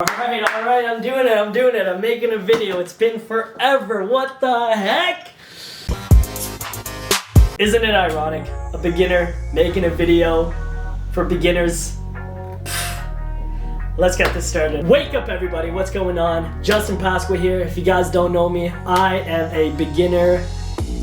Alright, I'm doing it. I'm making a video. It's been forever. What the heck? Isn't it ironic? A beginner making a video for beginners. Let's get this started. Wake up everybody, what's going on? Justin Pasqua here. If you guys don't know me, I am a beginner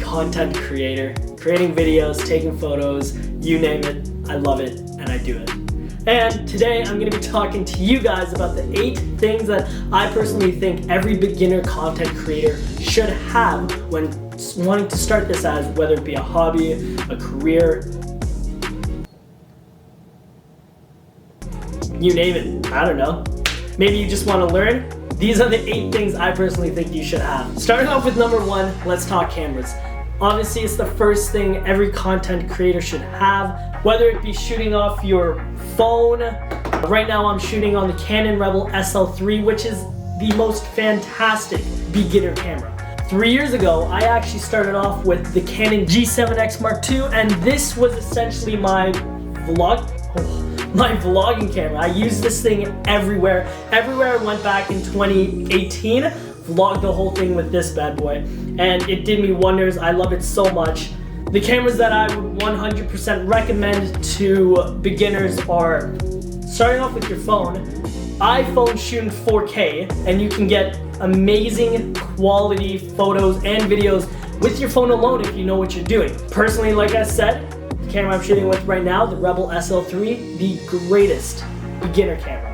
content creator. Creating videos, taking photos, you name it. I love it and I do it. And today I'm going to be talking to you guys about the 8 things that I personally think every beginner content creator should have when wanting to start this as, whether it be a hobby, a career, you name it. I don't know. Maybe you just want to learn. These are the 8 things I personally think you should have. Starting off with number 1, let's talk cameras. Obviously, it's the first thing every content creator should have, whether it be shooting off your phone. Right now I'm shooting on the Canon Rebel SL3, which is the most fantastic beginner camera. 3 years ago, I actually started off with the Canon G7X Mark II, and this was essentially my vlogging camera. I used this thing everywhere. Everywhere I went back in 2018, vlogged the whole thing with this bad boy, and it did me wonders. I love it so much. The cameras that I would 100% recommend to beginners are starting off with your phone. iPhone shooting 4K, and you can get amazing quality photos and videos with your phone alone if you know what you're doing. Personally, like I said, the camera I'm shooting with right now, the Rebel SL3, the greatest beginner camera.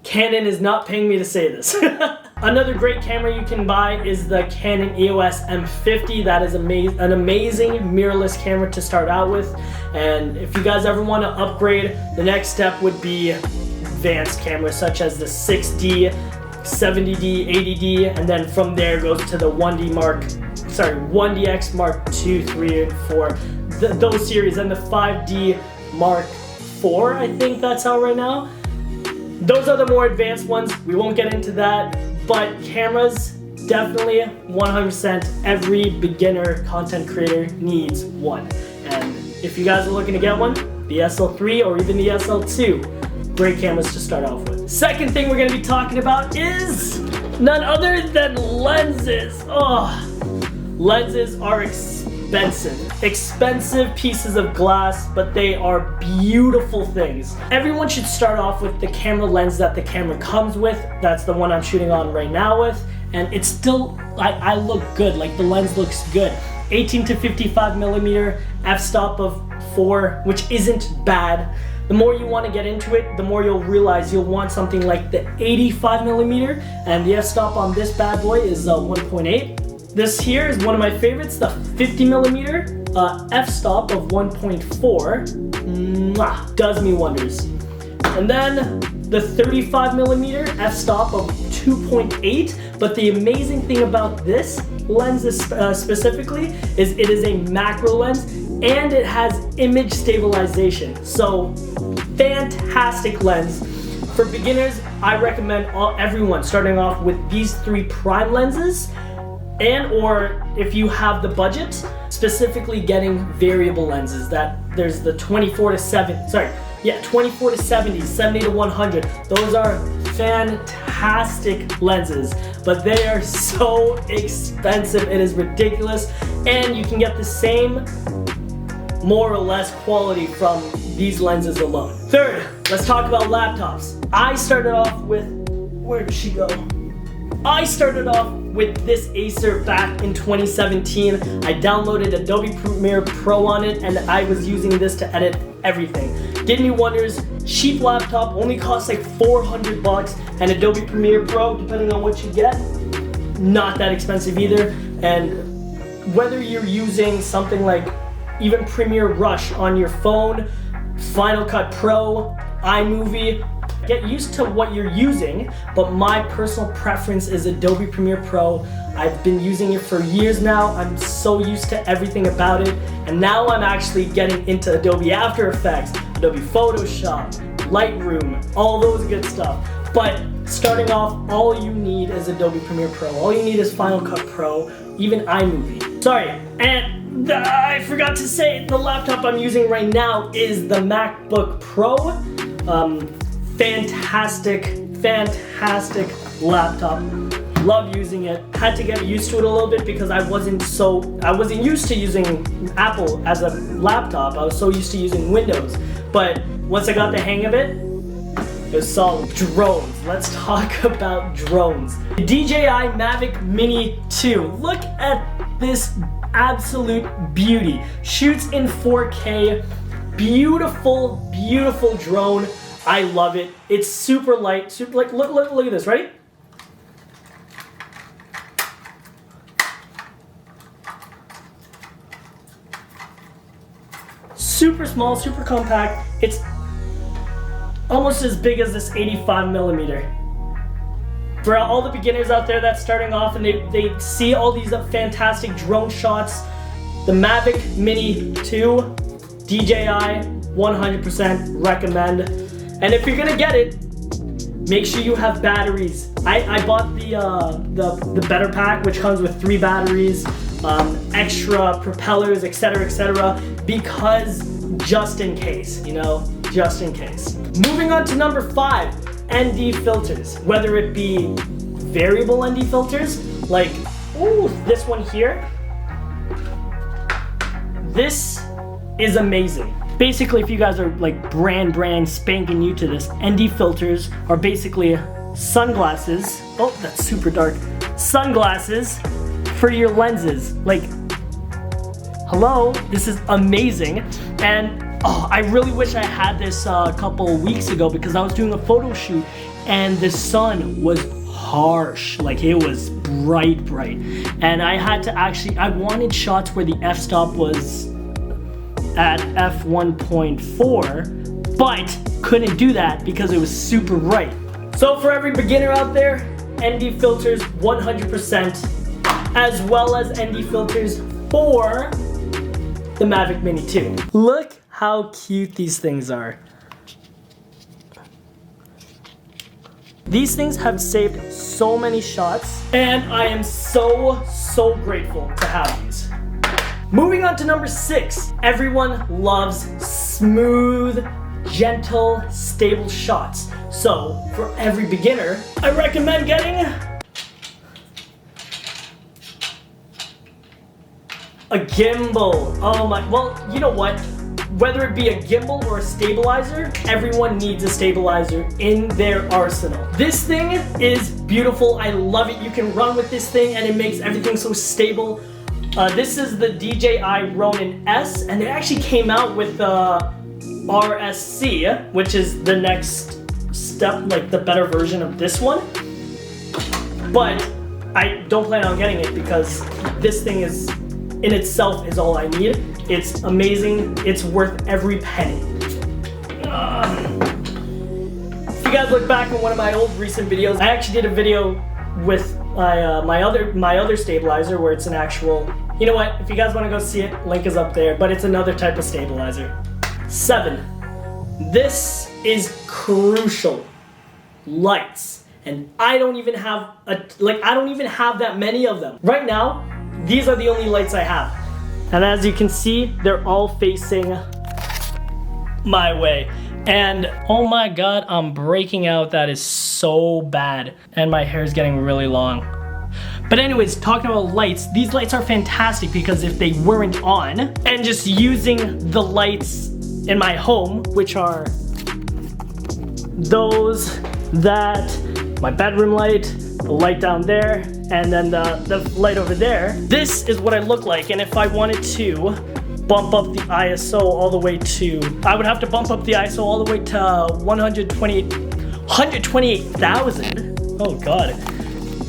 Canon is not paying me to say this. Another great camera you can buy is the Canon EOS M50. That is an amazing mirrorless camera to start out with. And if you guys ever want to upgrade, the next step would be advanced cameras such as the 6D, 70D, 80D, and then from there goes to the 1DX Mark II, 3, and 4. Those series, and the 5D Mark IV, I think that's out right now. Those are the more advanced ones. We won't get into that, but cameras, definitely 100% every beginner content creator needs one. And if you guys are looking to get one, the SL3 or even the SL2, great cameras to start off with. Second thing we're going to be talking about is none other than lenses. Lenses are expensive pieces of glass, but they are beautiful things. Everyone should start off with the camera lens that the camera comes with. That's the one I'm shooting on right now with, and it's still, I look good, like the lens looks good. 18 to 55 millimeter f-stop of 4, which isn't bad. The more you want to get into it, the more you'll realize you'll want something like the 85 millimeter, and the f-stop on this bad boy is 1.8. This here is one of my favorites, the 50 millimeter f-stop of 1.4. Does me wonders. And then the 35 millimeter f-stop of 2.8. But the amazing thing about this lens specifically is it is a macro lens and it has image stabilization. So fantastic lens. For beginners, I recommend everyone starting off with these 3 prime lenses. And or if you have the budget, specifically getting variable lenses. That there's the 24 to 70, 70 to 100. Those are fantastic lenses, but they are so expensive. It is ridiculous, and you can get the same, more or less, quality from these lenses alone. Third, let's talk about laptops. I started off with, where did she go? I started off with this Acer back in 2017. I downloaded Adobe Premiere Pro on it, and I was using this to edit everything. Did me wonders. Cheap laptop, only costs like $400, and Adobe Premiere Pro, depending on what you get, not that expensive either. And whether you're using something like even Premiere Rush on your phone, Final Cut Pro, iMovie, get used to what you're using, but my personal preference is Adobe Premiere Pro. I've been using it for years now. I'm so used to everything about it, and now I'm actually getting into Adobe After Effects, Adobe Photoshop, Lightroom, all those good stuff. But starting off, all you need is Adobe Premiere Pro. All you need is Final Cut Pro, even iMovie. Sorry, and I forgot to say, the laptop I'm using right now is the MacBook Pro. Fantastic fantastic laptop. Love using it. Had to get used to it a little bit because I wasn't used to using Apple as a laptop. I was so used to using Windows. But once I got the hang of it was solid. Drones. Let's talk about drones. The DJI Mavic Mini 2. Look at this absolute beauty. Shoots in 4K. Beautiful, beautiful drone. I love it. It's super light. Super like look at this. Ready? Super small, super compact. It's almost as big as this 85mm. For all the beginners out there that's starting off and they see all these fantastic drone shots, the Mavic Mini 2, DJI, 100% recommend. And if you're gonna get it, make sure you have batteries. I bought the better pack, which comes with 3 batteries, extra propellers, etc., because just in case, you know, just in case. Moving on to number 5, ND filters. Whether it be variable ND filters, like, ooh, this one here. This is amazing. Basically, if you guys are like brand spanking new to this, ND filters are basically sunglasses. Oh, that's super dark. Sunglasses for your lenses. Like, hello, this is amazing. And oh, I really wish I had this a couple weeks ago because I was doing a photo shoot and the sun was harsh. Like, it was bright. And I had to I wanted shots where the f-stop was at f1.4, but couldn't do that because it was super bright. So for every beginner out there, ND filters 100%, as well as ND filters for the Mavic Mini 2. Look how cute these things are. These things have saved so many shots, and I am so grateful to have these. Moving on to number 6. Everyone loves smooth, gentle, stable shots. So for every beginner, I recommend getting a gimbal. Oh my, well, you know what? Whether it be a gimbal or a stabilizer, everyone needs a stabilizer in their arsenal. This thing is beautiful. I love it. You can run with this thing and it makes everything so stable. This is the DJI Ronin S, and they actually came out with RSC, which is the next step, like the better version of this one. But I don't plan on getting it because this thing is, in itself, is all I need. It's amazing. It's worth every penny. If you guys look back on one of my old recent videos, I actually did a video with my other stabilizer where it's an actual, you know what, if you guys want to go see it, link is up there, but it's another type of stabilizer. 7. This is crucial. Lights. And I don't even have that many of them. Right now, these are the only lights I have. And as you can see, they're all facing my way. And oh my god, I'm breaking out. That is so bad. And my hair is getting really long. But anyways, talking about lights, these lights are fantastic because if they weren't on, and just using the lights in my home, which are those, that, my bedroom light, the light down there, and then the light over there, this is what I look like. And if I wanted to bump up the ISO all the way to, I would have to bump up the ISO all the way to 128,000. Oh god.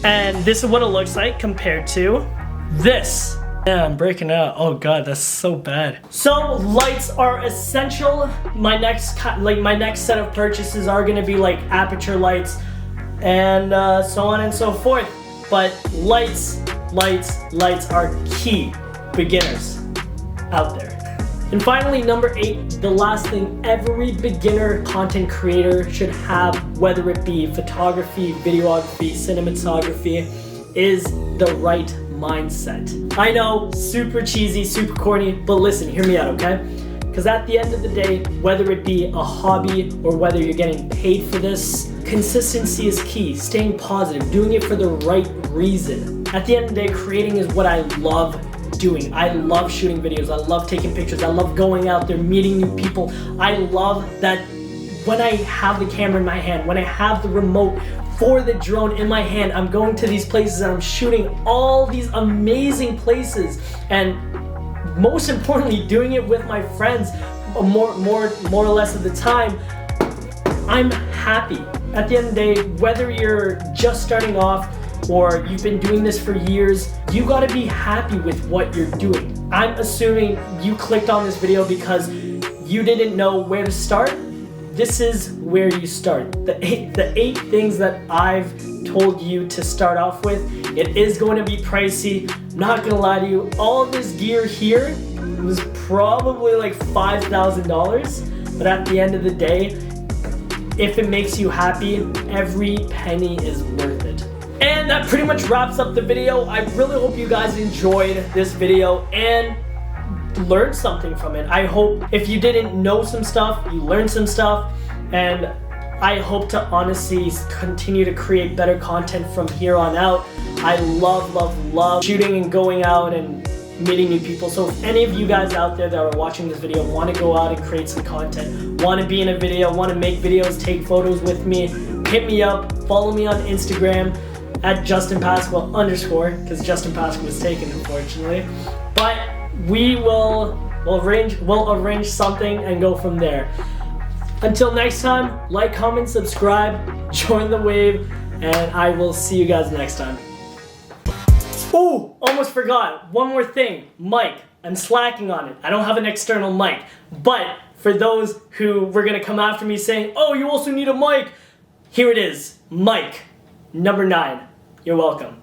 And this is what it looks like compared to this. Yeah, I'm breaking out. Oh god, that's so bad. So lights are essential. My next set of purchases are gonna be like aperture lights and so on and so forth. But lights are key, beginners out there. And finally, number 8, the last thing every beginner content creator should have, whether it be photography, videography, cinematography, is the right mindset. I know, super cheesy, super corny, but listen, hear me out, okay? Because at the end of the day, whether it be a hobby or whether you're getting paid for this, consistency is key. Staying positive, doing it for the right reason. At the end of the day, creating is what I love doing. I love shooting videos. I love taking pictures. I love going out there, meeting new people. I love that when I have the camera in my hand, when I have the remote for the drone in my hand, I'm going to these places and I'm shooting all these amazing places, and most importantly, doing it with my friends more or less of the time. I'm happy. At the end of the day, whether you're just starting off or you've been doing this for years, you gotta be happy with what you're doing. I'm assuming you clicked on this video because you didn't know where to start. This is where you start. The eight things that I've told you to start off with. It is going to be pricey. Not gonna lie to you. All of this gear here was probably like $5,000, but at the end of the day, if it makes you happy, every penny is worth it. And that pretty much wraps up the video. I really hope you guys enjoyed this video and learned something from it. I hope if you didn't know some stuff, you learned some stuff, and I hope to honestly continue to create better content from here on out. I love shooting and going out and meeting new people. So if any of you guys out there that are watching this video want to go out and create some content, want to be in a video, want to make videos, take photos with me, hit me up, follow me on Instagram at @JustinPascal_, because Justin Pascal was taken, unfortunately. But we'll arrange something and go from there. Until next time, like, comment, subscribe, join the wave, and I will see you guys next time. Oh, almost forgot. One more thing. Mic. I'm slacking on it. I don't have an external mic. But for those who were going to come after me saying, oh, you also need a mic, here it is. Mic number 9. You're welcome.